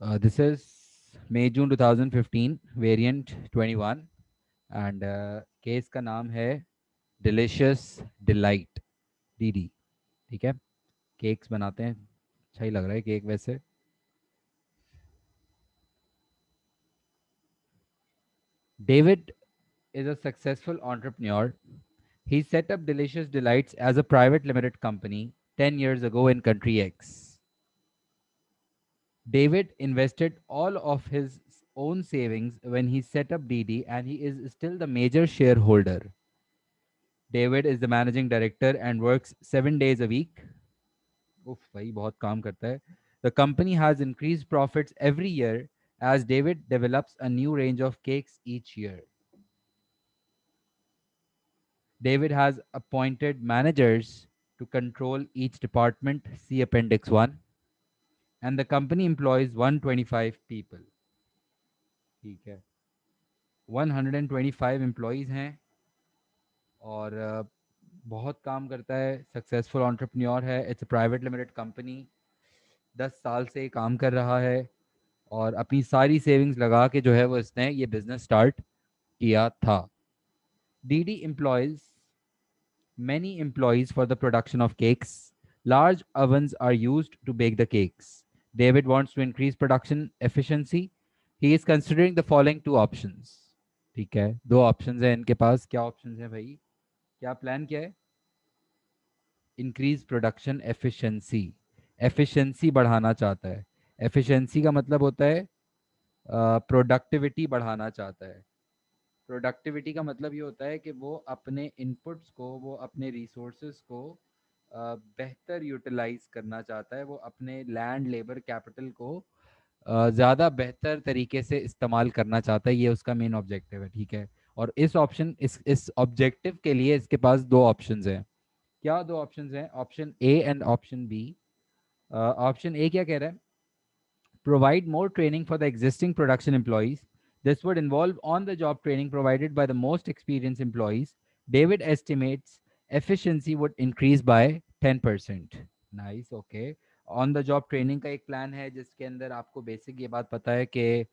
This is May June 2015 variant 21 and case का नाम है डिलिशियस डिलाइट डीडी. ठीक है, केक्स बनाते हैं, अच्छा ही लग रहा है केक वैसे. David is a successful entrepreneur. He set up Delicious Delights as a private limited company 10 years ago in Country X. David invested all of his own savings when he set up DD, and he is still the major shareholder. David is the managing director and works 7 days a week. उफ भाई बहुत काम करता है. The company has increased profits every year as David develops a new range of cakes each year. David has appointed managers to control each department, see Appendix 1, and the company employs 125 people. ठीक है, 125 employees हैं और बहुत काम करता है, successful entrepreneur है. It's a private limited company, 10 साल से काम कर रहा है और अपनी सारी सेविंग्स लगा के जो है वो इसने ये बिज़नेस स्टार्ट किया था. DD employs many employees for the production of cakes. Large ovens are used to bake the cakes. David wants to increase production efficiency. He is considering the following two options. ठीक है, दो options हैं इनके पास. क्या options हैं भाई, क्या plan क्या है? Increase production efficiency. एफिशिएंसी बढ़ाना चाहता है. एफिशिएंसी का मतलब होता है प्रोडक्टिविटी बढ़ाना चाहता है. प्रोडक्टिविटी का मतलब ये होता है कि वो अपने इनपुट्स को, वो अपने रिसोर्सेज को बेहतर यूटिलाइज करना चाहता है. वो अपने लैंड लेबर कैपिटल को ज़्यादा बेहतर तरीके से इस्तेमाल करना चाहता है. ये उसका मेन ऑब्जेक्टिव है. ठीक है, और इस ऑब्जेक्टिव के लिए इसके पास दो ऑप्शंस हैं. क्या दो ऑप्शंस हैं? Option A and option B. Option A क्या कह रहा है? Provide more training for the existing production employees. This would involve on the job training provided by the most experienced employees. David estimates efficiency would increase by 10%. Nice, okay. On the job training का एक plan है जिसके अंदर आपको basic ये बात पता है कि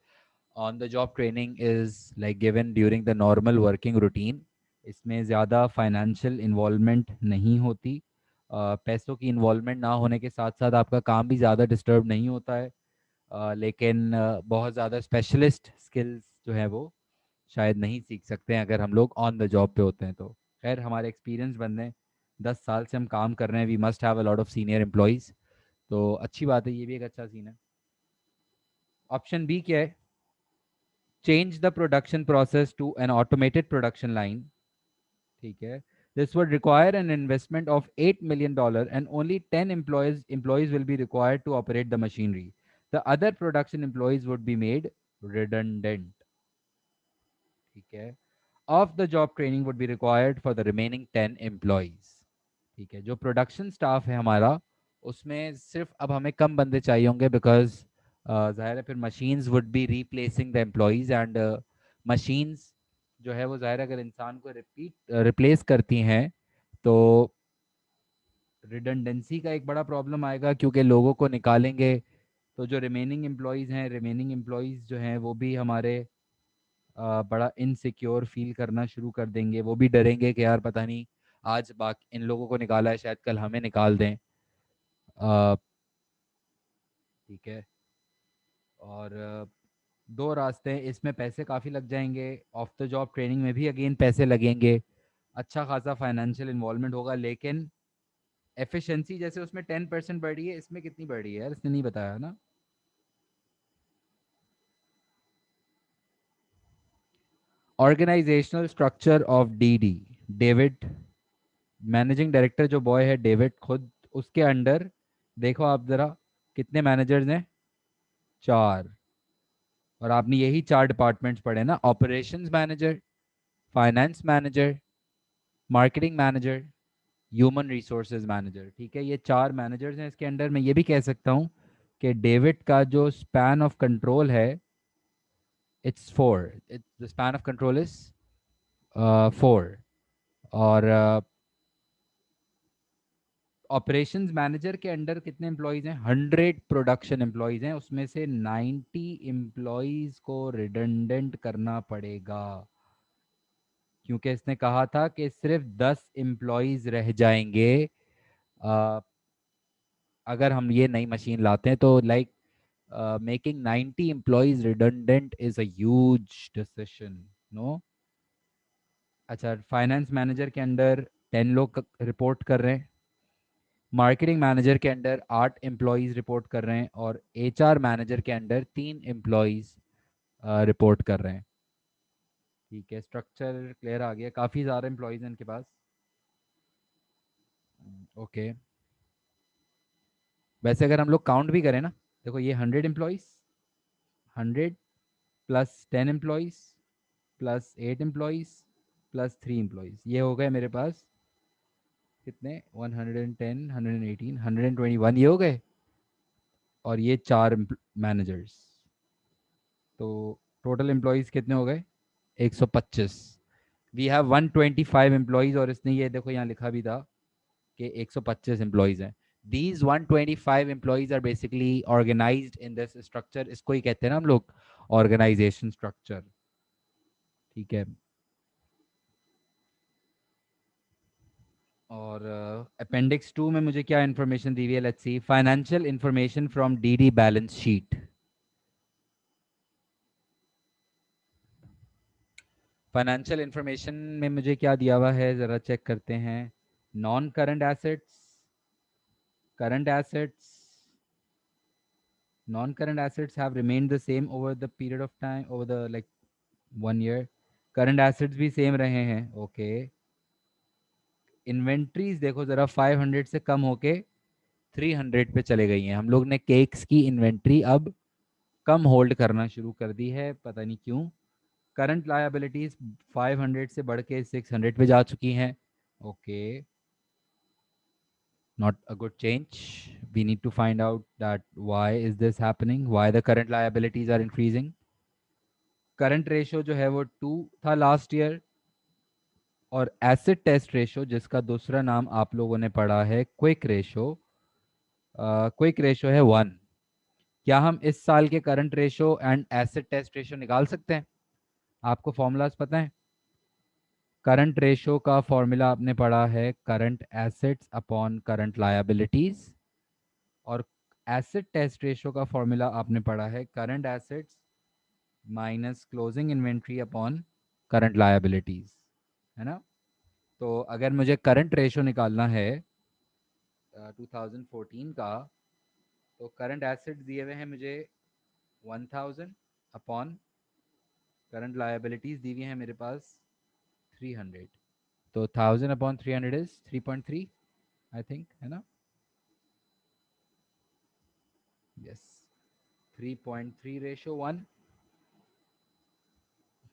on the job training is like given during the normal working routine. इसमें ज़्यादा फाइनेंशियल इन्वॉल्वमेंट नहीं होती. पैसों की इन्वॉल्वमेंट ना होने के साथ साथ आपका काम भी ज़्यादा डिस्टर्ब नहीं होता है. लेकिन बहुत ज़्यादा स्पेशलिस्ट स्किल्स जो है वो शायद नहीं सीख सकते हैं अगर हम लोग ऑन द जॉब पे होते हैं तो. खैर, हमारे एक्सपीरियंस बंदे हैं, 10 साल से हम काम कर रहे हैं. We must have a lot of senior employees, तो अच्छी बात है, ये भी एक अच्छा सीन है. ऑप्शन बी क्या है? Change the production process to an automated production line. ठीक है, this would require an investment of $8 million and only 10 employees will be required to operate the machinery. The other production employees would be made redundant. ठीक है, of the job training would be required for the remaining 10 employees. ठीक है, जो production staff है हमारा उसमें सिर्फ अब हमें कम बंदे चाहिए होंगे बिकॉज जाहिर है फिर machines would be replacing the employees and machines जो है वो जाहिर है अगर इंसान को रिप्लेस करती हैं तो रिडंडेंसी का एक बड़ा प्रॉब्लम आएगा क्योंकि लोगों को निकालेंगे तो जो रिमेनिंग एम्प्लॉयज़ हैं, रिमेनिंग एम्प्लॉयज़ जो हैं वो भी हमारे बड़ा इनसिक्योर फील करना शुरू कर देंगे. वो भी डरेंगे कि यार पता नहीं आज बाकी इन लोगों को निकाला है, शायद कल हमें निकाल दें. ठीक है, और दो रास्ते हैं इसमें. पैसे काफ़ी लग जाएंगे, ऑफ द जॉब ट्रेनिंग में भी अगेन पैसे लगेंगे, अच्छा खासा फाइनेंशियल इन्वॉल्वमेंट होगा, लेकिन एफिशिएंसी जैसे उसमें 10% बढ़ी है, इसमें कितनी बढ़ी है यार, इसने नहीं बताया ना. Organizational structure of DD. David managing director जो बॉय है डेविड खुद, उसके अंडर देखो आप ज़रा कितने मैनेजर्स हैं? चार. और आपने यही चार डिपार्टमेंट्स पढ़े ना, operations manager, finance manager, marketing manager, human resources manager. ठीक है, ये चार मैनेजर्स हैं इसके अंडर. मैं ये भी कह सकता हूँ कि डेविड का जो स्पैन ऑफ कंट्रोल है it's 4. The span of control is 4. और ऑपरेशंस मैनेजर के अंडर कितने एम्प्लॉयज़ हैं? 100 प्रोडक्शन एम्प्लॉयज़ हैं, उसमें से 90 एम्प्लॉयज़ को रिडंडेंट करना पड़ेगा, क्योंकि इसने कहा था कि सिर्फ 10 एम्प्लॉयज़ रह जाएंगे अ, अगर हम ये नई मशीन लाते हैं। तो like making 90 employees redundant is a huge decision, no. अच्छा, फाइनेंस मैनेजर के अंडर 10 लोग रिपोर्ट कर रहे हैं, मार्केटिंग मैनेजर के अंडर 8 एम्प्लॉयज़ रिपोर्ट कर रहे हैं, और एचआर मैनेजर के अंडर 3 एम्प्लॉयज़ रिपोर्ट कर रहे हैं। ठीक है, स्ट्रक्चर क्लियर आ गया, काफ़ी सारे एम्प्लॉयज़ हैं इनके पास। ओके, वैसे अगर हम लोग काउंट भी करें ना, देखो ये 100 एम्प्लॉयज़, 100 + 10 एम्प्लॉयज़ +8 एम्प्लॉयज़ +3 एम्प्लॉयज़, ये हो गए मेरे पास कितने? 110, 118, 121 ये हो गए, और ये 4 मैनेजर्स। तो टोटल एम्प्लॉयज़ कितने हो गए? 125। वी हैव 125 एम्प्लॉयज़, और इसने ये देखो यहाँ लिखा भी था कि 125 एम्प्लॉयज़ हैं। These 125 employees are basically organized in this structure, इसको ही कहते हैं ना हम लोग ऑर्गेनाइजेशन स्ट्रक्चर। ठीक है, और अपेंडिक्स 2 में मुझे क्या इन्फॉर्मेशन दी हुई है? Let's see, financial information from DD balance sheet. Financial information में मुझे क्या दिया हुआ है, ज़रा चेक करते हैं। Non current assets, current assets, non-current assets have remained the same over the period of time, over the like 1 year. Current assets भी सेम रहे हैं, ओके। इन्वेंट्रीज देखो ज़रा 500 से कम होके 300 पे चले गई हैं। हम लोग ने केक्स की इन्वेंट्री अब कम होल्ड करना शुरू कर दी है, पता नहीं क्यों। करंट लायबिलिटीज 500 से बढ़ के 600 पे जा चुकी हैं, okay. Not a good change. We need to find out that why is this happening, why the current liabilities are increasing. Current ratio जो है वो 2 था लास्ट ईयर, और एसिड टेस्ट रेशो जिसका दूसरा नाम आप लोगों ने पढ़ा है क्विक रेशो, क्विक रेशो है 1। क्या हम इस साल के current ratio and acid test ratio निकाल सकते हैं? आपको फॉर्मूलाज पता है? करंट रेशो का फॉर्मूला आपने पढ़ा है current assets upon current liabilities, और एसिड टेस्ट रेशो का फॉर्मूला आपने पढ़ा है current assets minus closing inventory upon current liabilities, है ना। तो अगर मुझे करंट रेशो निकालना है 2014 का, तो करंट एसेट्स दिए हुए हैं मुझे 1000 अपॉन करंट लायबिलिटीज दी हुई हैं मेरे पास 300। तो 1000/300 इज 3.3, आई थिंक, है ना। Yes, 3.3 ratio 1।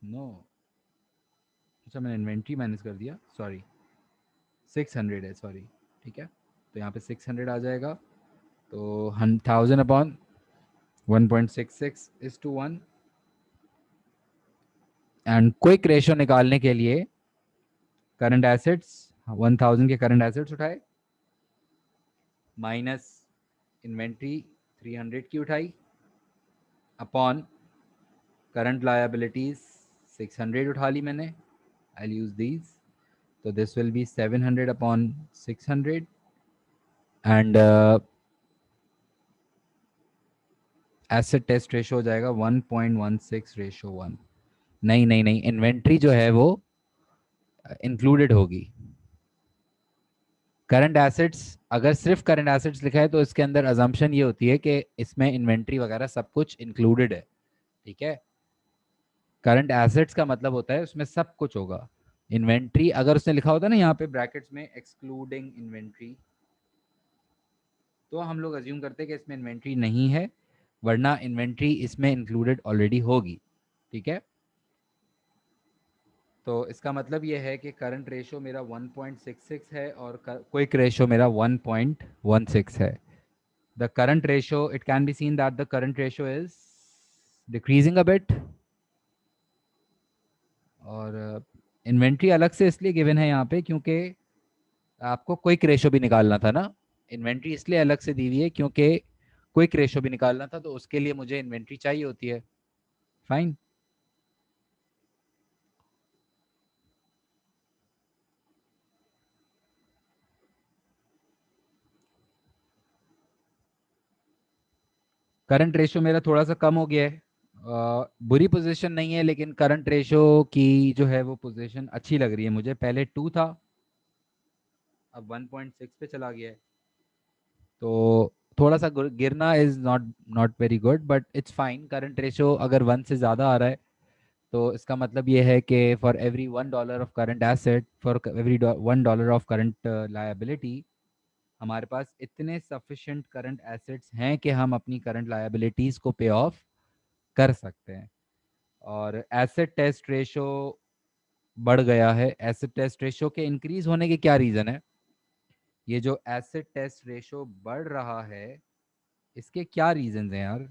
नो, अच्छा मैंने इन्वेंट्री माइनस कर दिया, सॉरी, 600 है, सॉरी। ठीक है, तो यहाँ पे 600 आ जाएगा। तो 1000/1.66 is to 1। And quick ratio निकालने के लिए करंट एसेट्स 1000 के करंट एसेट्स उठाए, माइनस इन्वेंट्री 300 की उठाई, अपॉन करंट लायबिलिटीज 600 उठा ली मैंने, आई यूज दीज। तो this will be 700/600, and asset test ratio हो जाएगा 1.16 रेशो 1। नहीं नहीं नहीं, इन्वेंट्री जो है वो इंक्लूडेड होगी। करंट एसेट्स, अगर सिर्फ करंट एसेट्स लिखा है तो इसके अंदर अजम्पशन ये होती है कि इसमें इन्वेंट्री वगैरह सब कुछ इंक्लूडेड है। ठीक है, करंट एसेट्स का मतलब होता है उसमें सब कुछ होगा। इन्वेंट्री अगर उसने लिखा होता ना यहाँ पे ब्रैकेट्स में एक्सक्लूडिंग इन्वेंट्री, तो हम लोग अज्यूम करते हैं कि इसमें इन्वेंट्री नहीं है, वरना इन्वेंट्री इसमें इंक्लूडेड ऑलरेडी होगी। ठीक है, तो इसका मतलब ये है कि करंट रेशो मेरा 1.66 है और क्विक रेशो मेरा 1.16 है। The current ratio, it can be seen that the current ratio is decreasing a bit, और इन्वेंट्री अलग से इसलिए गिवन है यहाँ पे क्योंकि आपको क्विक रेशो भी निकालना था ना। इन्वेंट्री इसलिए अलग से दी हुई है क्योंकि क्विक रेशो भी निकालना था, तो उसके लिए मुझे इन्वेंट्री चाहिए होती है। फाइन। करंट रेशो मेरा थोड़ा सा कम हो गया है। बुरी पोजीशन नहीं है, लेकिन करंट रेशो की जो है वो पोजीशन अच्छी लग रही है मुझे। पहले 2 था, अब 1.6 पे चला गया है। तो थोड़ा सा गिरना is not not very good, but it's fine. Current ratio अगर 1 से ज़्यादा आ रहा है तो इसका मतलब ये है कि for every $1 of current asset, for every $1 of current liability, हमारे पास इतने सफिशिएंट करंट एसेट्स हैं कि हम अपनी करंट लायबिलिटीज़ को पे ऑफ कर सकते हैं। और एसेट टेस्ट रेशो बढ़ गया है। एसेट टेस्ट रेशो के इंक्रीज होने के क्या रीज़न है? ये जो एसेट टेस्ट रेशो बढ़ रहा है, इसके क्या रीजंस हैं यार?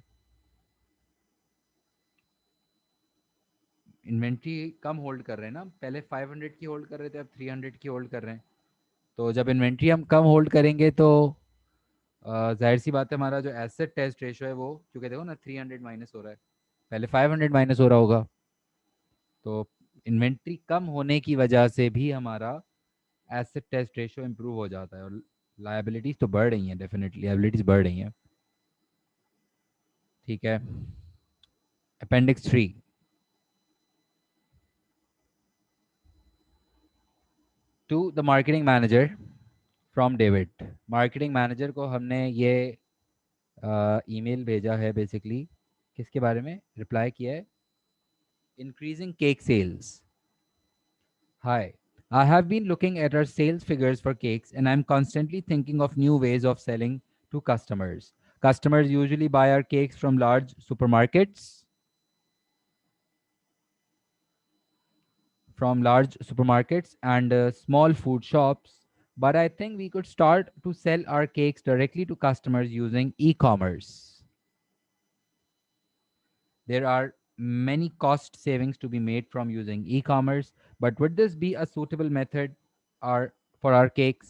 इन्वेंट्री कम होल्ड कर रहे हैं ना, पहले 500 की होल्ड कर रहे थे, अब 300 की होल्ड कर रहे हैं। तो जब इन्वेंट्री हम कम होल्ड करेंगे तो जाहिर सी बात है हमारा जो एसेट टेस्ट रेशो है वो, क्योंकि देखो ना 300 माइनस हो रहा है, पहले 500 माइनस हो रहा होगा। तो इन्वेंट्री कम होने की वजह से भी हमारा एसेट टेस्ट रेशो इम्प्रूव हो जाता है। और लायबिलिटीज़ तो बढ़ रही हैं, डेफिनेटली लायबिलिटीज़ बढ़ रही हैं। ठीक है। Appendix 3। To the marketing manager from David. Marketing manager को हमने ये ईमेल भेजा है बेसिकली। किसके बारे में रिप्लाई किया है? Increasing cake sales. Hi, I have been looking at our sales figures for cakes and I'm constantly thinking of new ways of selling to customers. Customers usually buy our cakes from large supermarkets and small food shops, but I think we could start to sell our cakes directly to customers using e-commerce. There are many cost savings to be made from using e-commerce, but would this be a suitable method for our cakes?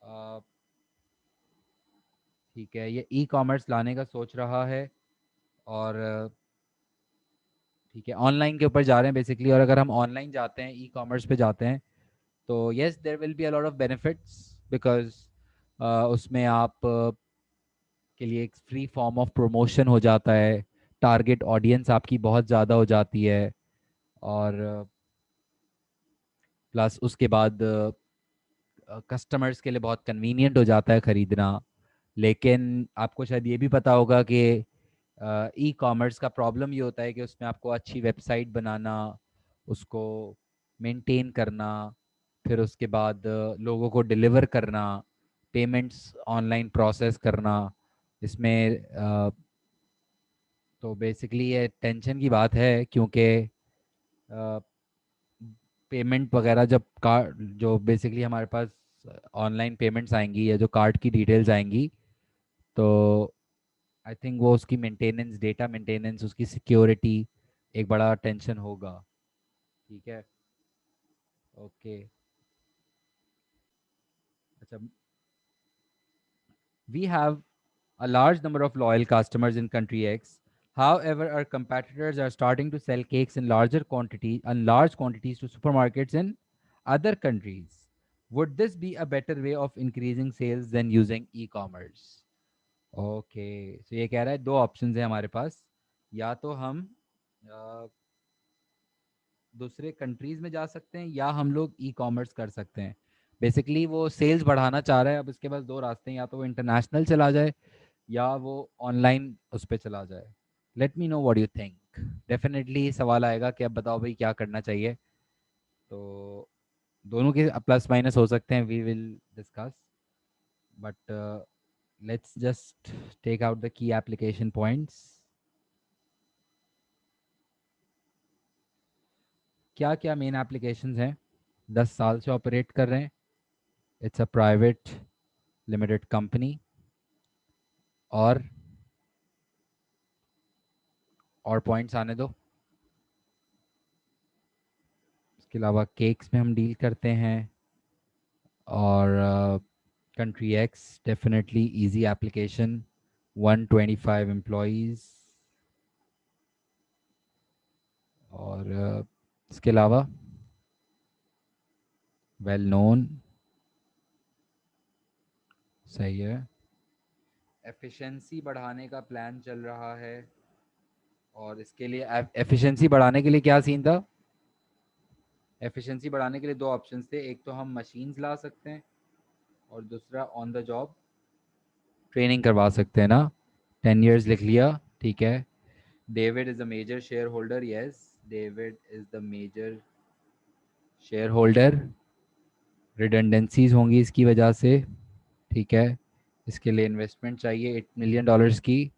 Uh, ठीक है, ये e commerce लाने का सोच रहा है। और ठीक है, ऑनलाइन के ऊपर जा रहे हैं बेसिकली। और अगर हम ऑनलाइन जाते हैं, ई कॉमर्स पे जाते हैं, तो yes there will be a lot of benefits, because उसमें आप के लिए एक फ्री फॉर्म ऑफ प्रमोशन हो जाता है, टारगेट ऑडियंस आपकी बहुत ज़्यादा हो जाती है। और प्लस उसके बाद कस्टमर्स के लिए बहुत कन्वीनियंट हो जाता है ख़रीदना। लेकिन आपको शायद ये भी पता होगा कि ई कॉमर्स का प्रॉब्लम ये होता है कि उसमें आपको अच्छी वेबसाइट बनाना, उसको मेंटेन करना, फिर उसके बाद लोगों को डिलीवर करना, पेमेंट्स ऑनलाइन प्रोसेस करना, इसमें तो बेसिकली ये टेंशन की बात है, क्योंकि पेमेंट वगैरह जब जो बेसिकली हमारे पास ऑनलाइन पेमेंट्स आएंगी या जो कार्ड की डिटेल्स आएंगी, तो आई थिंक वो उसकी मेंटेनेंस, डेटा मेंटेनेंस, उसकी सिक्योरिटी एक बड़ा टेंशन होगा। ठीक है। ओके। अच्छा, we have a large number of loyal customers in country X. However, our competitors are starting to sell cakes in large quantities to supermarkets in other countries. Would this be a better way of increasing sales than using e-commerce? Okay, so ये कह रहा है दो options हैं हमारे पास। या तो हम दूसरे कंट्रीज में जा सकते हैं, या हम लोग ई कॉमर्स कर सकते हैं। बेसिकली वो सेल्स बढ़ाना चाह रहा है। अब इसके पास दो रास्ते हैं, या तो वो इंटरनेशनल चला जाए या वो ऑनलाइन उस पर चला जाए। Let me know what you think. Definitely सवाल आएगा कि अब बताओ भाई क्या करना चाहिए। तो दोनों के प्लस माइनस हो सकते हैं, we will discuss, but let's just take out the key application points. क्या क्या मेन एप्लीकेशंस हैं? 10 साल से ऑपरेट कर रहे हैं, it's a private limited company. और पॉइंट्स आने दो। इसके अलावा केक्स में हम डील करते हैं, और Country X, definitely easy application, 125 employees. और इसके अलावा वेल नोन, सही है। एफिशिएंसी बढ़ाने का प्लान चल रहा है, और इसके लिए एफिशिएंसी बढ़ाने के लिए क्या सीन था? एफिशिएंसी बढ़ाने के लिए दो ऑप्शंस थे, एक तो हम मशीन्स ला सकते हैं और दूसरा ऑन द जॉब ट्रेनिंग करवा सकते हैं ना। 10 years लिख लिया, ठीक है। David is the major shareholder, yes, David is the major shareholder. Redundancies होंगी इसकी वजह से, ठीक है। इसके लिए इन्वेस्टमेंट चाहिए $8 million की,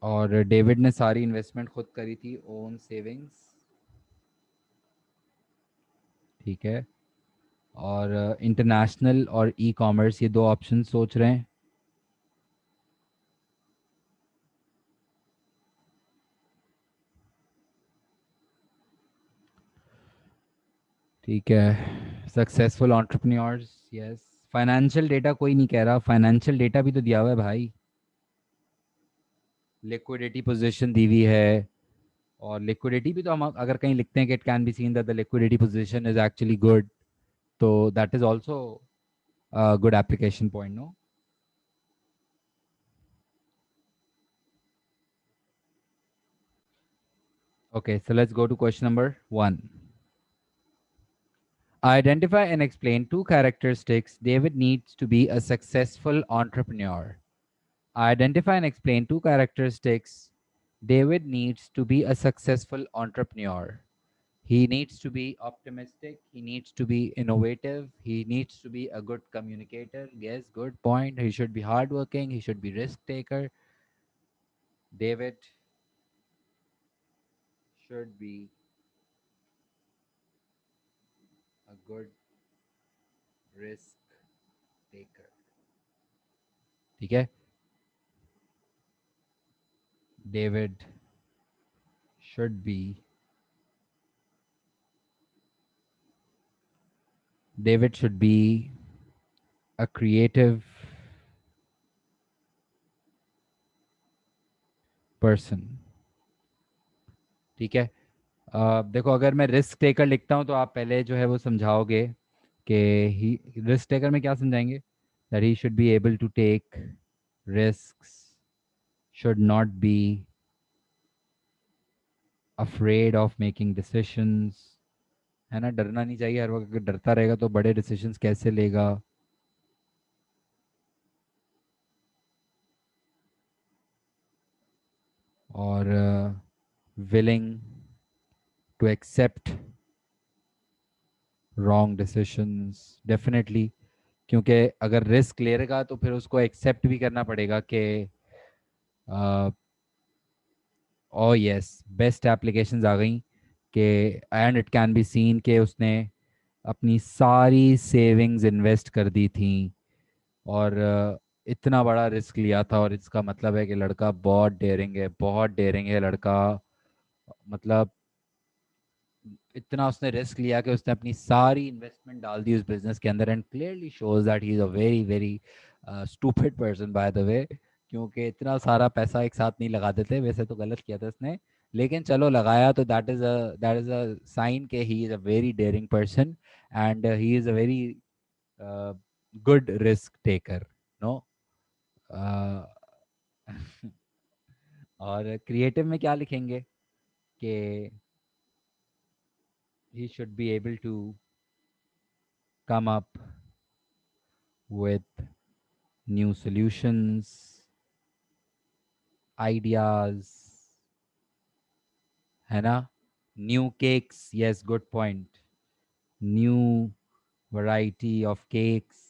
और डेविड ने सारी इन्वेस्टमेंट खुद करी थी, ओन सेविंग्स, ठीक है। और इंटरनेशनल और ई कॉमर्स, ये दो ऑप्शन सोच रहे हैं। ठीक है, successful entrepreneurs, yes. Financial data कोई नहीं कह रहा, फाइनेंशियल डेटा भी तो दिया हुआ है भाई। लिक्विडिटी पोजीशन दी हुई है, और लिक्विडिटी भी तो हम अगर कहीं लिखते हैं कि it can be seen that the liquidity position is actually good, तो that is also good application point, no? Okay, so let's go to question number 1. Identify and explain two characteristics David needs to be a successful entrepreneur. Identify and explain two characteristics David needs to be a successful entrepreneur. He needs to be optimistic, he needs to be innovative, he needs to be a good communicator. Yes, good point. He should be hardworking, he should be risk taker. David should be a good risk taker. ठीक है? David should be David should be a creative person. ठीक है। देखो, अगर मैं risk taker लिखता हूँ तो आप पहले जो है वो समझाओगे कि ही रिस्क टेकर में क्या समझाएंगे? That he should be able to take risks, should not be afraid of making decisions, है ना? डरना नहीं चाहिए हर वक्त, अगर डरता रहेगा तो बड़े डिसीजंस कैसे लेगा? और willing to accept wrong decisions, definitely. क्योंकि अगर रिस्क लेगा तो फिर उसको एक्सेप्ट भी करना पड़ेगा कि ओ यस, बेस्ट एप्लीकेशंस आ गई कि and it can be scene कि उसने अपनी सारी सेविंग्स इन्वेस्ट कर दी थी, और इतना बड़ा रिस्क लिया था, और इसका मतलब है कि लड़का बहुत डेयरिंग है, बहुत डेयरिंग है लड़का। मतलब इतना उसने रिस्क लिया कि उसने अपनी सारी इन्वेस्टमेंट डाल दी उस बिजनेस के अंदर, and clearly shows that he is a very very stupid person by the way. क्योंकि इतना सारा पैसा एक साथ नहीं लगा देते, वैसे तो गलत किया था उसने, लेकिन चलो लगाया तो दैट इज़ अ साइन कि he is a very daring person, and he is a very good risk taker, no? और क्रिएटिव में क्या लिखेंगे कि he should be able to come up with new solutions, ideas, है ना? New cakes, yes, good point. New variety of cakes,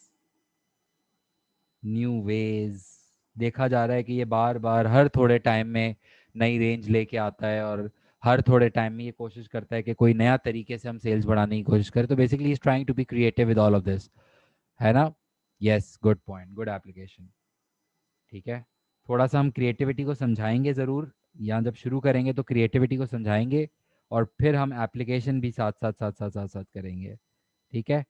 new ways. देखा जा रहा है कि ये बार बार हर थोड़े टाइम में नई रेंज लेके आता है, और हर थोड़े टाइम में ये कोशिश करता है कि कोई नया तरीके से हम सेल्स बढ़ाने की कोशिश करें। तो basically is trying to be creative with all of this, है ना? Yes, good point, good application. ठीक है, थोड़ा सा हम क्रिएटिविटी को समझाएंगे ज़रूर, यहाँ जब शुरू करेंगे तो क्रिएटिविटी को समझाएंगे, और फिर हम एप्लीकेशन भी साथ साथ साथ साथ साथ साथ करेंगे। ठीक है,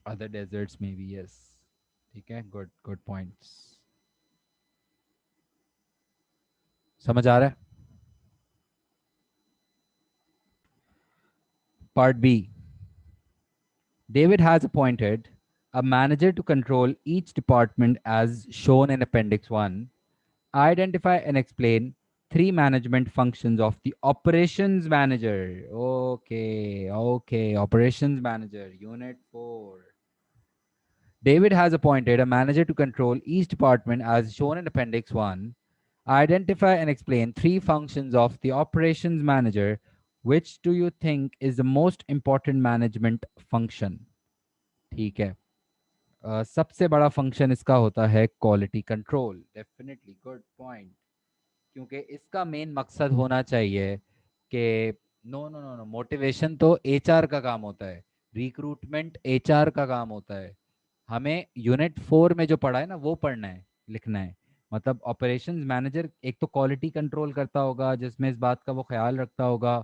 अदर डेजर्ट्स में भी, यस। ठीक है, गुड गुड पॉइंट्स। समझ आ रहा है? Part B. David has appointed a manager to control each department as shown in Appendix 1. Identify and explain three management functions of the operations manager. Okay, okay, operations manager, Unit 4. David has appointed a manager to control each department as shown in Appendix 1. Identify and explain three functions of the operations manager. Which do you think is the most important management function? ठीक है। सबसे बड़ा function इसका होता है quality control. Definitely good point. क्योंकि इसका main मकसद होना चाहिए कि no no no no, motivation तो एचआर का काम होता है, रिक्रूटमेंट एचआर का काम होता है। हमें यूनिट 4 में जो पढ़ा है ना वो पढ़ना है, लिखना है। मतलब ऑपरेशंस मैनेजर एक तो क्वालिटी कंट्रोल करता होगा, जिसमें इस बात का वो ख्याल रखता होगा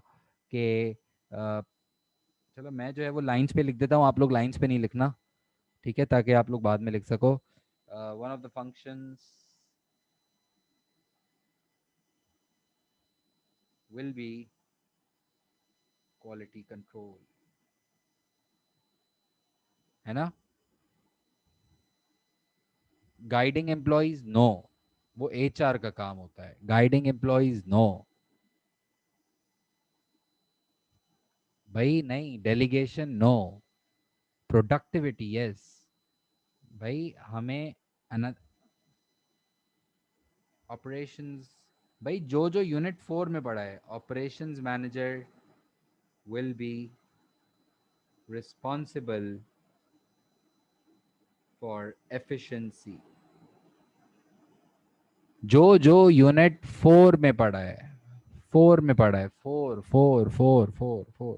कि चलो मैं जो है वो लाइंस पे लिख देता हूँ, आप लोग लाइंस पे नहीं लिखना, ठीक है, ताकि आप लोग बाद में लिख सको। One of the functions will be quality control, है ना। गाइडिंग एम्प्लॉयज नो, वो एचआर का काम होता है। गाइडिंग एम्प्लॉयज नो भाई, नहीं। Delegation no. Productivity yes. भाई हमें ऑपरेशंस, भाई जो जो यूनिट 4 में पढ़ा है, operations manager will be responsible for efficiency. जो जो यूनिट 4 में पढ़ा है, 4 में पढ़ा है, 4 4 4 4 4,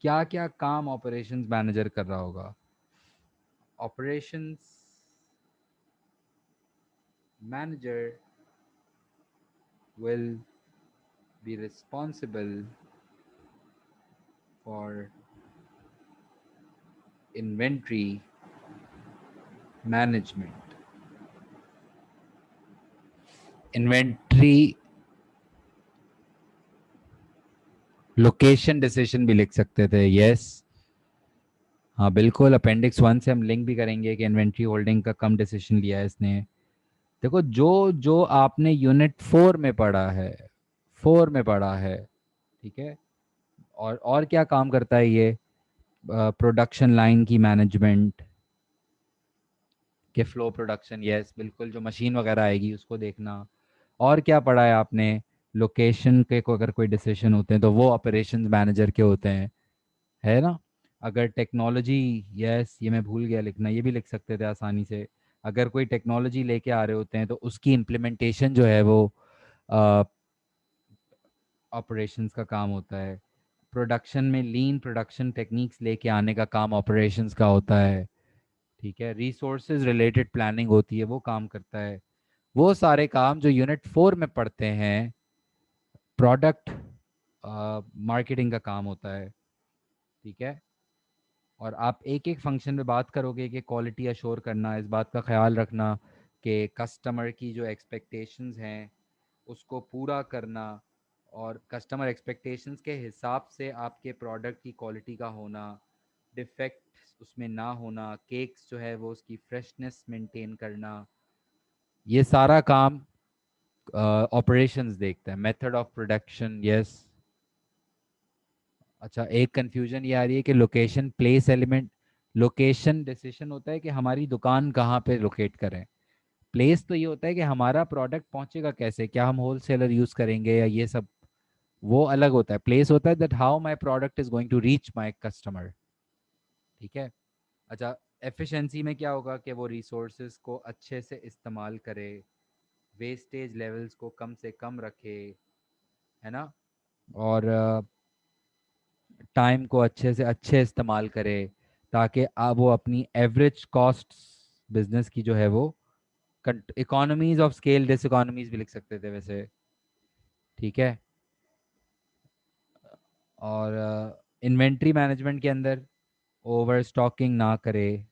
क्या क्या काम ऑपरेशंस मैनेजर कर रहा होगा। Operations manager will be responsible for inventory management. Inventory location decision भी लिख सकते थे, यस। हाँ बिल्कुल, अपेंडिक्स 1 से हम लिंक भी करेंगे कि इन्वेंट्री होल्डिंग का कम डिसीजन लिया है इसने। देखो जो जो आपने यूनिट 4 में पढ़ा है, 4 में पढ़ा है, ठीक है। और क्या काम करता है ये, प्रोडक्शन लाइन की मैनेजमेंट के फ्लो प्रोडक्शन, यस बिल्कुल, जो मशीन वगैरह आएगी उसको देखना। और क्या पढ़ा है आपने, लोकेशन के को अगर कोई डिसीजन होते हैं तो वो ऑपरेशंस मैनेजर के होते हैं, है ना। अगर टेक्नोलॉजी, यस ये मैं भूल गया लिखना, ये भी लिख सकते थे आसानी से। अगर कोई टेक्नोलॉजी लेके आ रहे होते हैं तो उसकी इम्प्लीमेंटेशन जो है वो ऑपरेशंस का काम होता है। प्रोडक्शन में लीन प्रोडक्शन टेक्निक्स लेके आने का काम ऑपरेशंस का होता है, ठीक है। रिसोर्सेज रिलेटेड प्लानिंग होती है, वो काम करता है। वो सारे काम जो यूनिट 4 में पढ़ते हैं, प्रोडक्ट मार्केटिंग का काम होता है, ठीक है। और आप एक एक फंक्शन में बात करोगे कि क्वालिटी अश्योर करना, इस बात का ख्याल रखना कि कस्टमर की जो एक्सपेक्टेशंस हैं उसको पूरा करना, और कस्टमर एक्सपेक्टेशंस के हिसाब से आपके प्रोडक्ट की क्वालिटी का होना, डिफेक्ट उसमें ना होना, केक्स जो है वो उसकी फ्रेशनेस मेंटेन करना, ये सारा काम ऑपरेशंस देखता है। Method of production, yes. अच्छा, एक कंफ्यूजन ये आ रही है कि location place element, location decision होता है कि हमारी दुकान कहाँ पे लोकेट करें। प्लेस तो ये होता है कि हमारा प्रोडक्ट पहुंचेगा कैसे, क्या हम होल सेलर यूज़ करेंगे या ये सब, वो अलग होता है। प्लेस होता है that how my product is going to reach my customer, ठीक है। अच्छा, एफिशिएंसी में क्या होगा कि वो रिसोर्सेज को अच्छे से इस्तेमाल करे, वेस्टेज लेवल्स को कम से कम रखे, है ना। और टाइम को अच्छे से अच्छे इस्तेमाल करे, ताकि वो अपनी एवरेज कॉस्ट बिजनेस की जो है वो, economies of scale, diseconomies भी लिख सकते थे वैसे, ठीक है। और इन्वेंट्री मैनेजमेंट के अंदर ओवर स्टॉकिंग ना करे,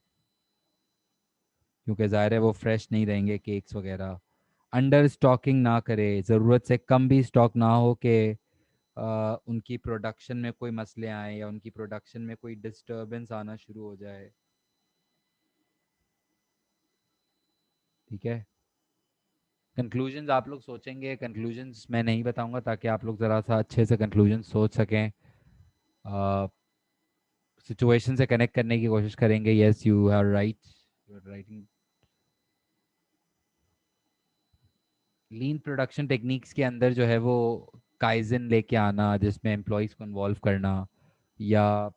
क्योंकि ज़ाहिर है वो फ्रेश नहीं रहेंगे केक्स वगैरह। अंडर स्टॉकिंग ना करे, ज़रूरत से कम भी स्टॉक ना हो कि उनकी प्रोडक्शन में कोई मसले आए या उनकी प्रोडक्शन में कोई डिस्टरबेंस आना शुरू हो जाए। ठीक है। कंक्लूजन्स आप लोग सोचेंगे, कंक्लूजन्स मैं नहीं बताऊंगा ताकि आप लोग ज़रा सा अच्छे से कंक्लूजन सोच सकें, सिचुएशन से कनेक्ट करने की कोशिश करेंगे। Yes you are right, you are writing. Lean production techniques के अंदर जो है वो काइजन लेके आना, जिसमें एम्प्लॉयज़ को इन्वॉल्व करना, या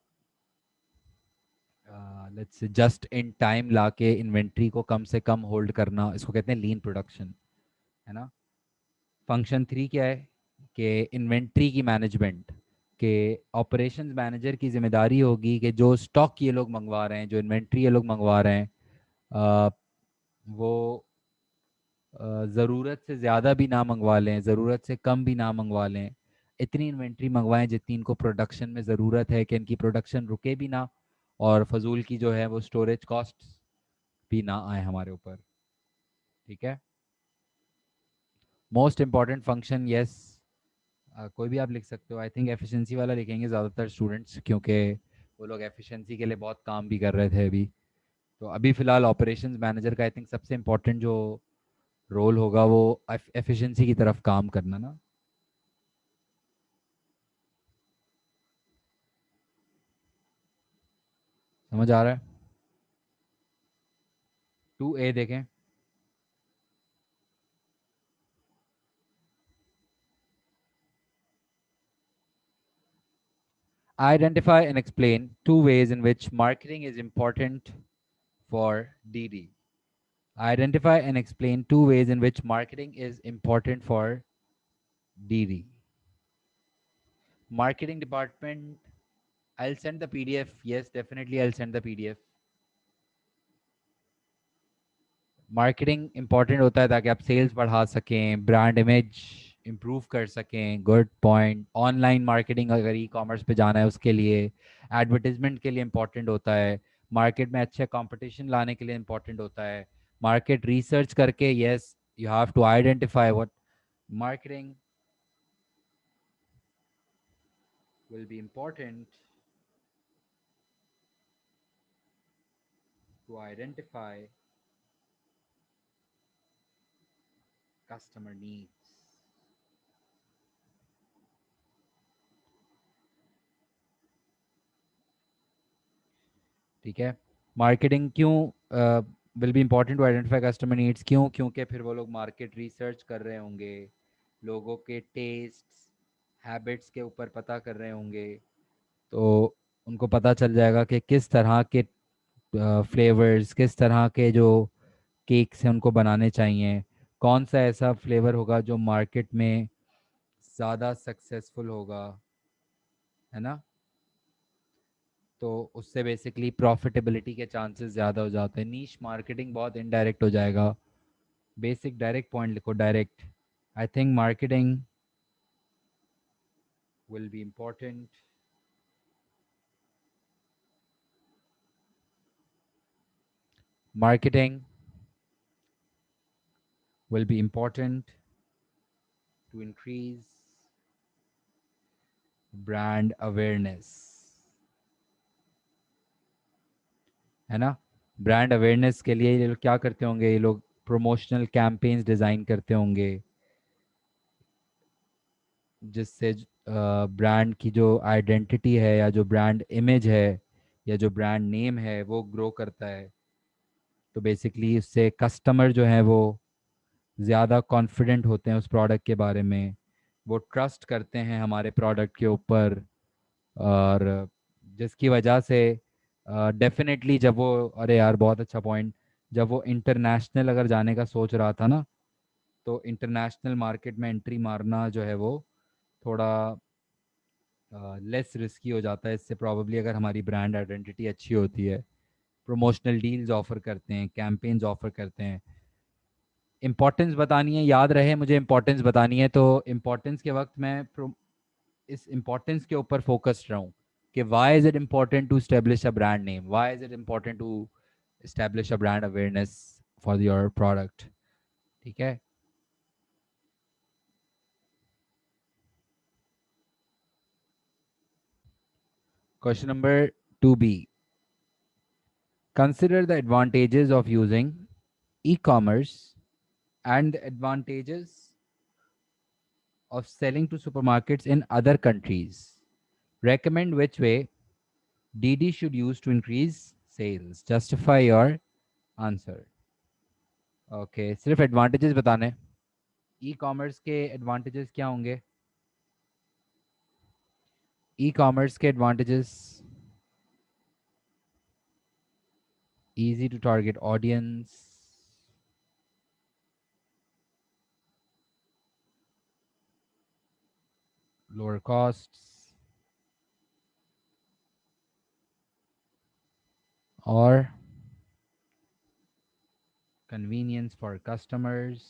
लेट्स जस्ट इन टाइम लाके इन्वेंट्री को कम से कम होल्ड करना, इसको कहते हैं लीन प्रोडक्शन, है ना। फंक्शन 3 क्या है कि इन्वेंट्री की मैनेजमेंट, के ऑपरेशंस मैनेजर की जिम्मेदारी होगी कि जो स्टॉक ये लोग मंगवा रहे हैं, जो इन्वेंट्री ये लोग मंगवा रहे हैं, अ, वो ज़रूरत से ज़्यादा भी ना मंगवा लें, ज़रूरत से कम भी ना मंगवा लें। इतनी इन्वेंट्री मंगवाएं जितनी इनको प्रोडक्शन में ज़रूरत है, कि इनकी प्रोडक्शन रुके भी ना और फजूल की जो है वो स्टोरेज कॉस्ट भी ना आए हमारे ऊपर। ठीक है। मोस्ट इम्पॉर्टेंट फंक्शन, यस, कोई भी आप लिख सकते हो। आई थिंक एफिशिएंसी वाला लिखेंगे ज़्यादातर स्टूडेंट्स, क्योंकि वो लोग एफिशिएंसी के लिए बहुत काम भी कर रहे थे अभी। तो अभी फ़िलहाल ऑपरेशंस मैनेजर का आई थिंक सबसे इम्पोर्टेंट जो रोल होगा वो एफिशिएंसी की तरफ काम करना ना। समझ आ रहा है। 2A देखें। Identify and explain 2 ways in which marketing is important for DD. Identify and explain 2 ways in which marketing is important for DD. Marketing department, I'll send the PDF. Yes, definitely I'll send the PDF. Marketing important होता है ताकि आप sales बढ़ा सकें, brand image improve कर सकें। Good point. Online marketing अगर e commerce पे जाना है उसके लिए, एडवर्टीजमेंट के लिए इम्पॉर्टेंट होता है, मार्केट में अच्छे कंपटीशन लाने के लिए इम्पॉर्टेंट होता है, मार्केट रिसर्च करके। Yes, you have to identify what marketing will be important to identify customer needs. ठीक है। मार्केटिंग क्यों will be important to identify customer needs, क्यों? क्योंकि फिर वो लोग मार्केट रिसर्च कर रहे होंगे, लोगों के टेस्ट हैबिट्स के ऊपर पता कर रहे होंगे, तो उनको पता चल जाएगा कि किस तरह के फ्लेवर्स, किस तरह के जो केक्स हैं उनको बनाने चाहिए, कौन सा ऐसा फ्लेवर होगा जो मार्केट में ज़्यादा सक्सेसफुल होगा, है ना। तो उससे बेसिकली प्रॉफिटेबिलिटी के चांसेस ज़्यादा हो जाते हैं। नीश मार्केटिंग बहुत इनडायरेक्ट हो जाएगा। बेसिक डायरेक्ट पॉइंट लिखो, direct. I think marketing will be important, marketing will be important to increase brand awareness, है ना। ब्रांड अवेयरनेस के लिए ये लोग क्या करते होंगे, ये लोग प्रमोशनल कैंपेन्स डिज़ाइन करते होंगे, जिससे ब्रांड की जो आइडेंटिटी है या जो ब्रांड इमेज है या जो ब्रांड नेम है वो ग्रो करता है। तो बेसिकली उससे कस्टमर जो है वो ज़्यादा कॉन्फिडेंट होते हैं उस प्रोडक्ट के बारे में, वो ट्रस्ट करते हैं हमारे प्रोडक्ट के ऊपर, और जिसकी वजह से डेफिनेटली जब वो, अरे यार बहुत अच्छा पॉइंट, जब वो इंटरनेशनल अगर जाने का सोच रहा था ना, तो इंटरनेशनल मार्केट में एंट्री मारना जो है वो थोड़ा लेस रिस्की हो जाता है। इससे प्रॉब्ली अगर हमारी ब्रांड आइडेंटिटी अच्छी होती है, प्रमोशनल डील्स ऑफर करते हैं, कैंपेन्स ऑफर करते हैं। इंपॉर्टेंस बतानी है, याद रहे मुझे इंपॉर्टेंस बतानी है, तो इंपॉर्टेंस के वक्त मैं इस इंपॉर्टेंस के ऊपर फोकस्ड रहूँ। कि why is it important to establish a brand name, why is it important to establish a brand awareness for your product. ठीक है. Question number 2b. Consider the advantages of using e-commerce and the advantages of selling to supermarkets in other countries. Recommend which way DD should use to increase sales. Justify your answer. Okay, सिर्फ advantages बताने. E commerce के advantages क्या होंगे? E commerce के advantages: easy to target audience, lower costs, और convenience for customers.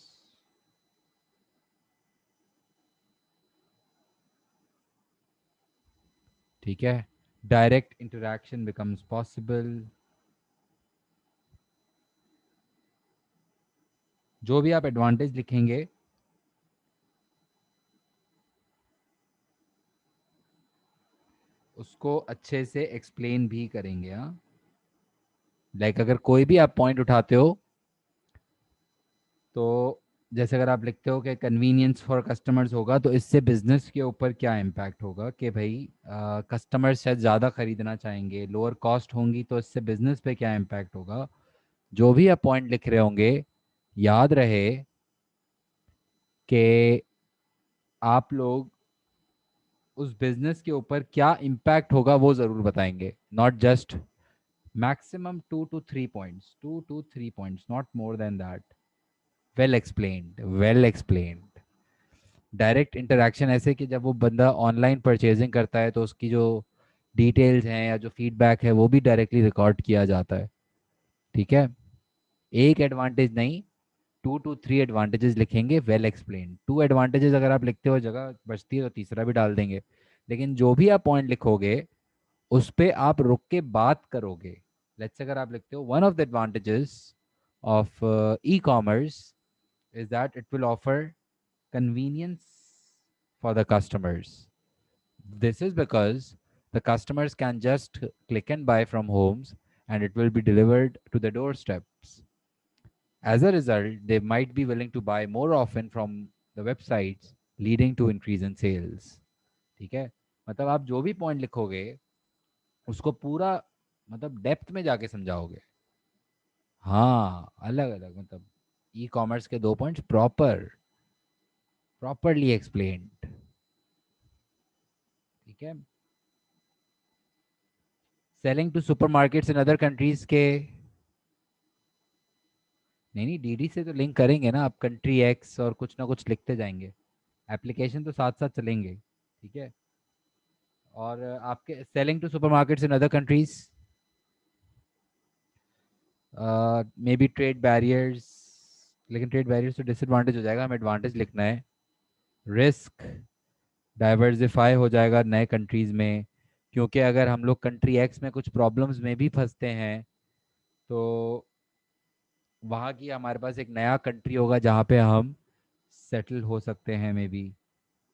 ठीक है. Direct interaction becomes possible. जो भी आप एडवांटेज लिखेंगे उसको अच्छे से एक्सप्लेन भी करेंगे. हाँ, लाइक अगर कोई भी आप पॉइंट उठाते हो तो जैसे अगर आप लिखते हो कि कन्वीनियंस फॉर कस्टमर्स होगा तो इससे बिजनेस के ऊपर क्या इम्पैक्ट होगा कि भाई कस्टमर्स शायद ज़्यादा ख़रीदना चाहेंगे, लोअर कॉस्ट होंगी तो इससे बिजनेस पे क्या इम्पैक्ट होगा. जो भी आप पॉइंट लिख रहे होंगे याद रहे कि आप लोग उस बिजनेस के ऊपर क्या इम्पैक्ट होगा वो ज़रूर बताएंगे. Not just maximum 2 to 3 points, 2 to 3 points, not more than that. Well explained, well explained. Direct interaction ऐसे कि जब वो बंदा ऑनलाइन परचेजिंग करता है तो उसकी जो डिटेल्स हैं या जो फीडबैक है वो भी डायरेक्टली रिकॉर्ड किया जाता है. ठीक है. एक एडवांटेज नहीं, 2 to 3 एडवांटेजेस लिखेंगे. Well explain. 2 एडवांटेजेस अगर आप लिखते हो जगह बचती है तो तीसरा भी डाल देंगे. लेकिन जो भी आप पॉइंट लिखोगे उस पे आप रुक के बात करोगे. लेट्स से अगर आप लिखते हो one of the advantages of e commerce is that it will offer convenience for the customers. This is because the customers can just click and buy from homes and it will be delivered to the doorsteps. As a result, they might be willing to buy more often from the websites, leading to increase in sales. ठीक है. मतलब आप जो भी point लिखोगे उसको पूरा मतलब डेप्थ में जाके समझाओगे. हाँ, अलग अलग मतलब ई कॉमर्स के 2 पॉइंट्स प्रॉपरली एक्सप्लेन्ड. ठीक है. Selling to supermarkets in other countries के नहीं नहीं, डीडी से तो लिंक करेंगे ना आप. कंट्री एक्स और कुछ ना कुछ लिखते जाएंगे. एप्लीकेशन तो साथ साथ चलेंगे. ठीक है. और आपके selling to supermarkets in other countries maybe trade barriers. लेकिन ट्रेड बैरियर्स तो डिसएडवांटेज हो जाएगा, हमें एडवांटेज लिखना है. रिस्क डाइवर्सिफाई हो जाएगा नए कंट्रीज में, क्योंकि अगर हम लोग कंट्री एक्स में कुछ प्रॉब्लम्स में भी फंसते हैं तो वहाँ की हमारे पास एक नया कंट्री होगा जहाँ पे हम सेटल हो सकते हैं maybe.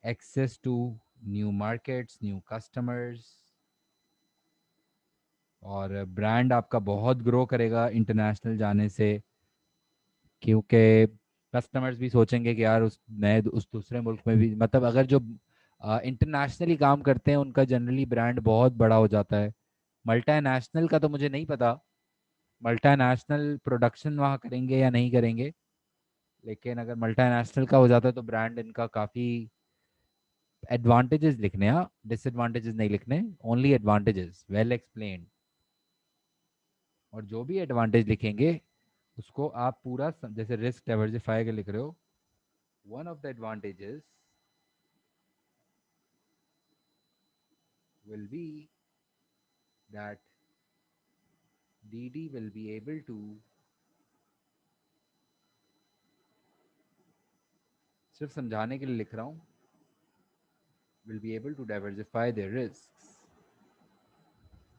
Access to new markets, new customers, और ब्रांड आपका बहुत ग्रो करेगा इंटरनेशनल जाने से, क्योंकि कस्टमर्स भी सोचेंगे कि यार उस दूसरे मुल्क में भी मतलब अगर जो इंटरनेशनली काम करते हैं उनका जनरली ब्रांड बहुत बड़ा हो जाता है. मल्टानेशनल का तो मुझे नहीं पता, मल्टानेशनल प्रोडक्शन वहाँ करेंगे या नहीं करेंगे. लेकिन अगर मल्टानेशनल का हो जाता है तो ब्रांड इनका काफ़ी एडवांटेजेस लिखने हैं. डिसएडवांटेजेस नहीं लिखने, ओनली एडवांटेजेस वेल एक्सप्लेन. और जो भी एडवांटेज लिखेंगे उसको आप पूरा जैसे रिस्क डाइवर्सिफाई के लिख रहे हो, one of the advantages will be that DD will be able to, सिर्फ समझाने के लिए लिख रहा हूँ, will be able to diversify their risks.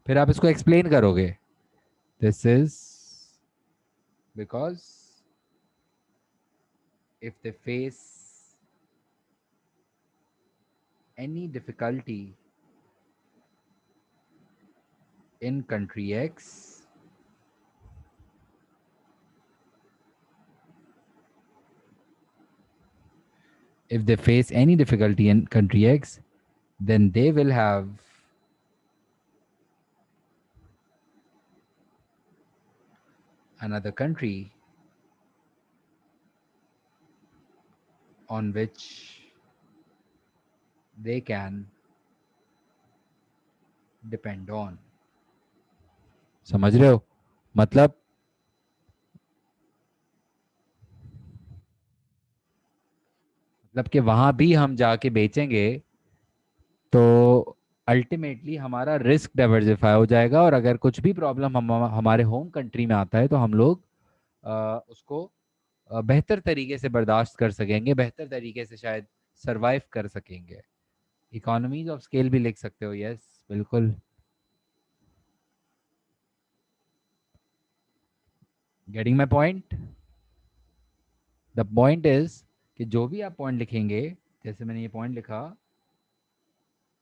फिर आप इसको एक्सप्लेन करोगे, this is because if they face any difficulty in country X, if they face any difficulty in country X, then they will have another country on which they can depend on. समझ रहे हो? मतलब कि वहां भी हम जाके बेचेंगे तो अल्टीमेटली हमारा रिस्क डाइवर्सिफाई हो जाएगा, और अगर कुछ भी प्रॉब्लम हमारे होम कंट्री में आता है तो हम लोग उसको बेहतर तरीके से बर्दाश्त कर सकेंगे, बेहतर तरीके से शायद सरवाइव कर सकेंगे। इकोनॉमीज ऑफ स्केल भी लिख सकते हो, यस बिल्कुल। Getting my point? The point is कि जो भी आप पॉइंट लिखेंगे, जैसे मैंने ये पॉइंट लिखा,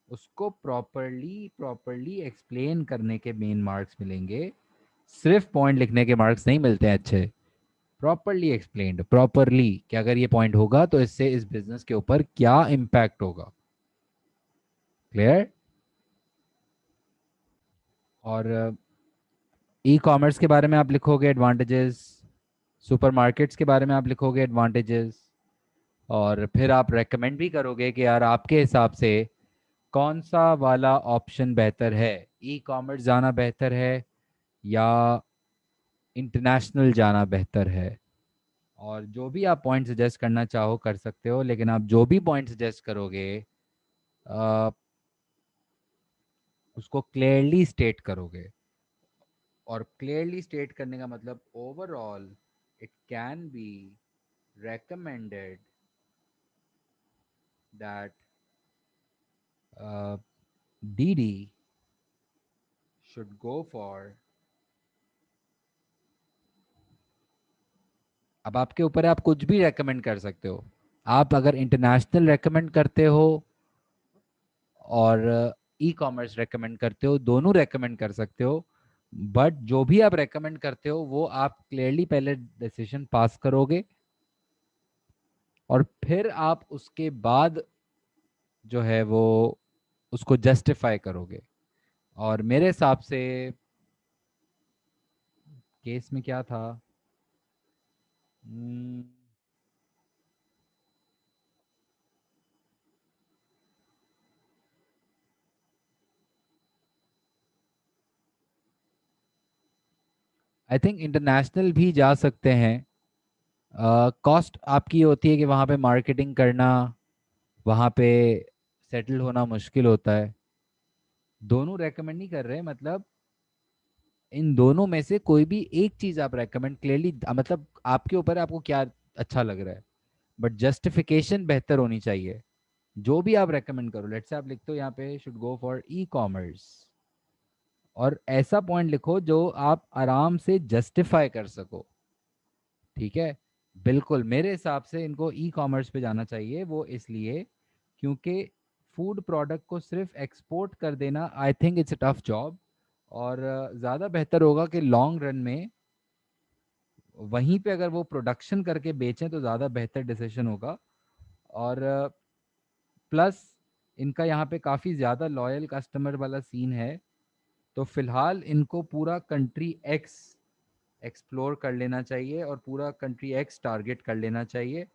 उसको प्रॉपरली प्रॉपरली एक्सप्लेन करने के मेन मार्क्स मिलेंगे। सिर्फ पॉइंट लिखने के मार्क्स नहीं मिलते हैं अच्छे। प्रॉपरली एक्सप्लेन्ड, प्रॉपरली कि अगर ये पॉइंट होगा तो इससे इस बिजनेस के ऊपर क्या इम्पैक्ट होगा। क्लियर? और ई कॉमर्स के बारे में आप लिखोगे एडवांटेजेस, सुपरमार्केट्स के बारे में आप लिखोगे एडवांटेजेस, और फिर आप रेकमेंड भी करोगे कि यार आपके हिसाब से कौन सा वाला ऑप्शन बेहतर है, ई कॉमर्स जाना बेहतर है या इंटरनेशनल जाना बेहतर है। और जो भी आप पॉइंट सजेस्ट करना चाहो कर सकते हो, लेकिन आप जो भी पॉइंट सजेस्ट करोगे अ, उसको क्लियरली स्टेट करोगे। और क्लियरली स्टेट करने का मतलब overall it can B recommended that DD should go for। अब आपके ऊपर है, आप कुछ भी रेकमेंड कर सकते हो। आप अगर इंटरनेशनल रेकमेंड करते हो और ई कॉमर्स रेकमेंड करते हो, दोनों रेकमेंड कर सकते हो। बट जो भी आप रेकमेंड करते हो वो आप क्लियरली पहले डिसीजन पास करोगे, और फिर आप उसके बाद जो है वो उसको जस्टिफाई करोगे। और मेरे हिसाब से केस में क्या था, आई थिंक इंटरनेशनल भी जा सकते हैं। कॉस्ट आपकी होती है कि वहाँ पे मार्केटिंग करना, वहाँ पे सेटल होना मुश्किल होता है। दोनों रेकमेंड नहीं कर रहे, मतलब इन दोनों में से कोई भी एक चीज़ आप रेकमेंड क्लियरली, मतलब आपके ऊपर है आपको क्या अच्छा लग रहा है, बट जस्टिफिकेशन बेहतर होनी चाहिए। जो भी आप रेकमेंड करो, लेट्स से आप लिखते हो यहाँ पे should go for e commerce, और ऐसा पॉइंट लिखो जो आप आराम से जस्टिफाई कर सको। ठीक है? बिल्कुल मेरे हिसाब से इनको ई कॉमर्स पे जाना चाहिए, वो इसलिए क्योंकि फूड प्रोडक्ट को सिर्फ एक्सपोर्ट कर देना, I think it's a tough job. और ज़्यादा बेहतर होगा कि लॉन्ग रन में वहीं पे अगर वो प्रोडक्शन करके बेचें तो ज़्यादा बेहतर डिसीजन होगा। और प्लस इनका यहाँ पे काफ़ी ज़्यादा लॉयल कस्टमर वाला सीन है। तो फिलहाल इनको पूरा कंट्री एक्स एक्सप्लोर कर लेना चाहिए और पूरा कंट्री एक्स टारगेट कर लेना चाहिए।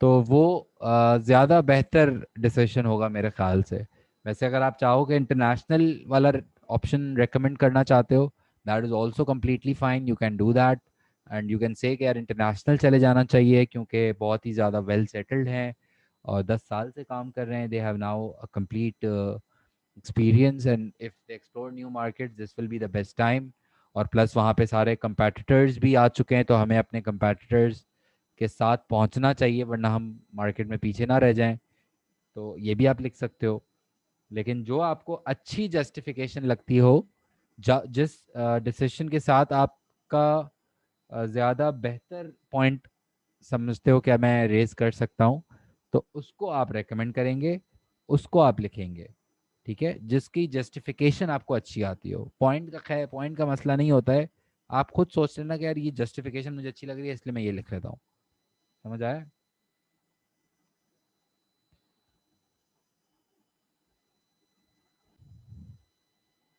तो वो ज़्यादा बेहतर डिसीजन होगा मेरे ख्याल से। वैसे अगर आप चाहो कि इंटरनेशनल वाला ऑप्शन रेकमेंड करना चाहते हो, that is also completely fine, you can do that. And you can say कि यार इंटरनेशनल चले जाना चाहिए क्योंकि बहुत ही ज़्यादा वेल सेटल्ड हैं और 10 साल से काम कर रहे हैं, they have now a complete experience, and if they explore new markets this will be the best time. और प्लस वहाँ पे सारे कंपेटिटर्स भी आ चुके हैं, तो हमें अपने कंपेटिटर्स के साथ पहुंचना चाहिए वरना हम मार्केट में पीछे ना रह जाएं। तो ये भी आप लिख सकते हो। लेकिन जो आपको अच्छी जस्टिफिकेशन लगती हो, जिस डिसीजन के साथ आपका ज़्यादा बेहतर पॉइंट समझते हो क्या मैं रेज कर सकता हूँ, तो उसको आप रेकमेंड करेंगे, उसको आप लिखेंगे। ठीक है, जिसकी जस्टिफिकेशन आपको अच्छी आती हो। पॉइंट का खैर पॉइंट का मसला नहीं होता है, आप खुद सोच लेना कि यार ये जस्टिफिकेशन मुझे अच्छी लग रही है इसलिए मैं ये लिख लेता हूँ। समझ आया?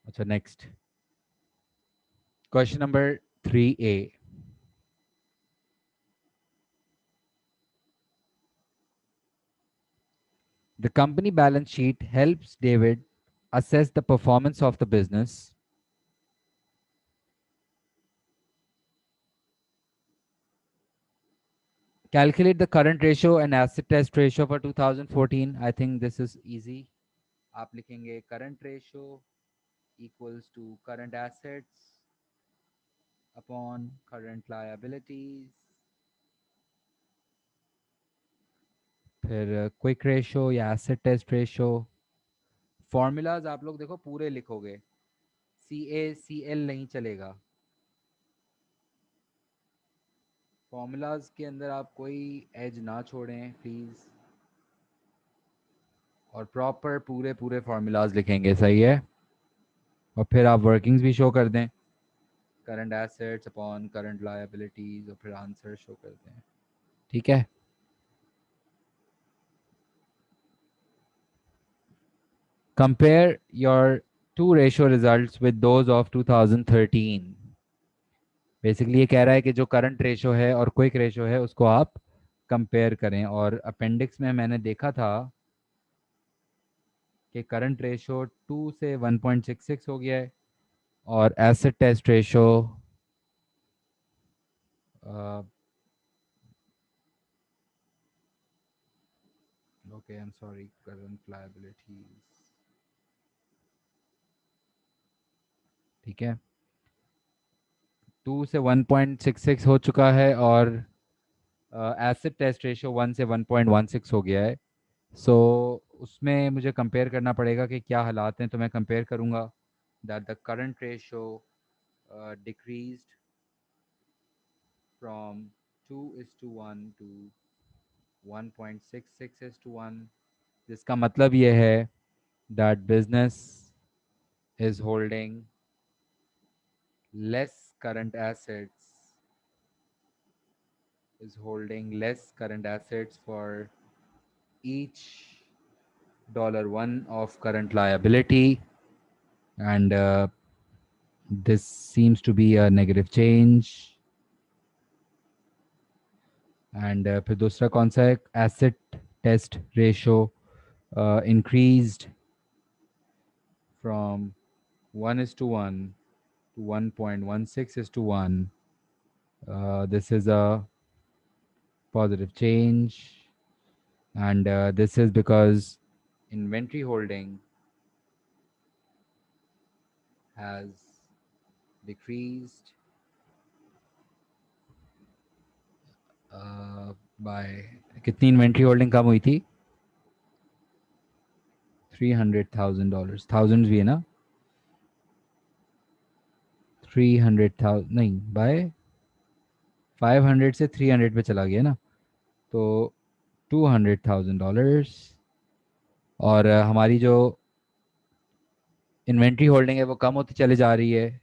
अच्छा, next question number 3A। The company balance sheet helps David assess the performance of the business, calculate the current ratio and asset test ratio for 2014. I think this is easy. आप लिखेंगे current ratio equals to current assets upon current liabilities, फिर quick ratio या asset test ratio. Formulas आप लोग देखो पूरे लिखोगे, CA CL नहीं चलेगा। फॉर्मूलाज के अंदर आप कोई एज ना छोड़ें प्लीज़, और प्रॉपर पूरे पूरे फार्मूलाज लिखेंगे, सही है। और फिर आप वर्किंग्स भी शो कर दें, current assets upon current liabilities, और फिर आंसर शो कर दें। ठीक है, compare your two ratio results with those of 2013। Basically ये कह रहा है कि जो करंट रेशो है और क्विक रेशो है उसको आप कंपेयर करें। और अपेंडिक्स में मैंने देखा था कि करंट रेशो 2 से 1.66 हो गया है, और asset test ratio okay I am sorry, current liabilities, ठीक है, 2 से 1.66 हो चुका है, और एसिड टेस्ट रेशियो 1 से 1.16 हो गया है। सो उसमें मुझे कंपेयर करना पड़ेगा कि क्या हालात हैं, तो मैं कंपेयर करूँगा that the current ratio decreased from 2:1 to 1.66:1, जिसका मतलब ये है that business is holding less current assets, for each $1 of current liability, and this seems to be a negative change. And फिर दूसरा कौन सा है, asset test ratio increased from 1:1 to 1.16:1. This is a positive change, and this is because inventory holding has decreased by, कितनी inventory holding कम हुई थी? $300,000, thousand भी है ना, 300,000 नहीं, बाय 500 से 300 पे चला गया ना, तो $200,000। और हमारी जो इन्वेंट्री होल्डिंग है वो कम होती चली जा रही है।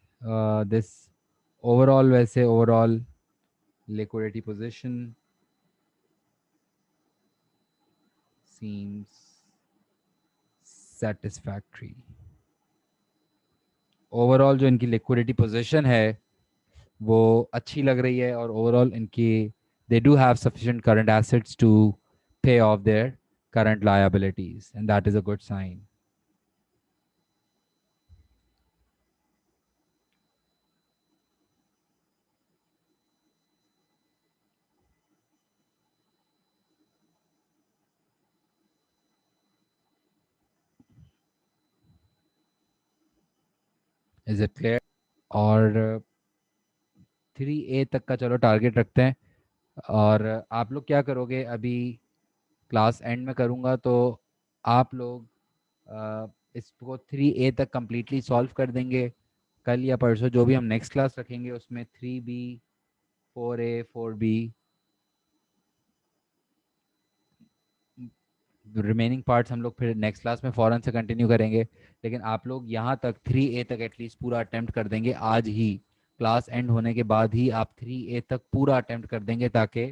दिस ओवरऑल, वैसे overall liquidity position seems satisfactory. Overall जो इनकी लिक्विडिटी पोजीशन है वो अच्छी लग रही है, और ओवरऑल इनकी they do have sufficient current assets to pay off their current liabilities, and that is a good sign. Is it clear? और 3A तक का चलो टारगेट रखते हैं। और आप लोग क्या करोगे, अभी क्लास एंड में करूँगा तो आप लोग इसको 3A तक कम्प्लीटली सॉल्व कर देंगे। कल या परसों जो भी हम नेक्स्ट क्लास रखेंगे उसमें 3B, 4A, 4B, remaining parts हम लोग फिर नेक्स्ट क्लास में फ़ौरन से कंटिन्यू करेंगे। लेकिन आप लोग यहाँ तक 3A तक एटलीस्ट पूरा अटेम्प्ट कर देंगे आज ही, क्लास एंड होने के बाद ही आप 3A तक पूरा अटेम्प्ट कर देंगे ताकि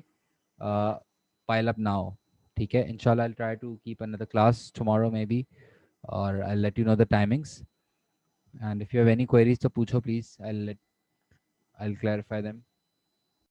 पाइल अप ना हो। ठीक है, इंशाल्लाह I try to keep another class tomorrow maybe, और I let you know the timings, and if you have any queries तो पूछो प्लीज़, आई क्लैरिफाई देम।